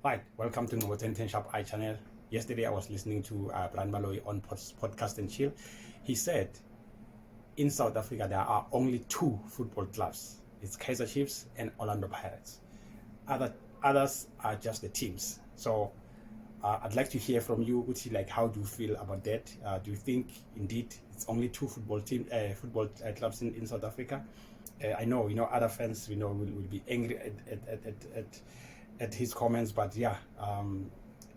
Hi, welcome to number 10 Sharp I channel. Yesterday I was listening to Baloyi on podcast and chill. He said in South Africa there are only two football clubs. It's Kaizer Chiefs and Orlando Pirates. Others are just the teams. So I'd like to hear from you, Uti, like how do you feel about that? Do you think indeed it's only two football clubs in South Africa? I know, other fans, will be angry at his comments, but yeah,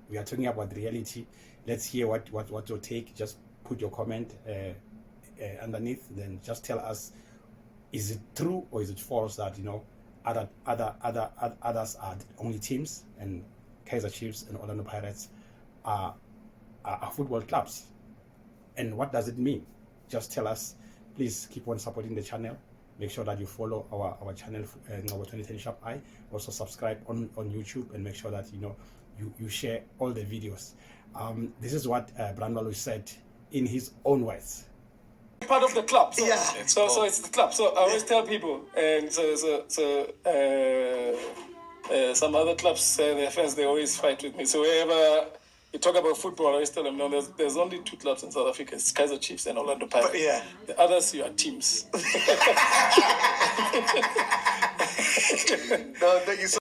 we are talking about reality. Let's hear what your take. Just put your comment underneath, then just tell us, is it true or is it false that others are only teams and Kaizer Chiefs and Orlando Pirates are football clubs, and what does it mean? Just tell us. Please keep on supporting the channel. Make sure that you follow our channel, our 2010 Sharp Eye. Also subscribe on YouTube, and make sure that you share all the videos. This is what Baloyi said in his own words. Part of the club, so, Yeah. so it's the club. So I always tell people, and some other clubs, their fans, they always fight with me. So wherever you talk about football, I always tell them, no, there's only two clubs in South Africa. It's Kaizer Chiefs and Orlando Pirates. But, yeah. The others, you are teams. No, thank you so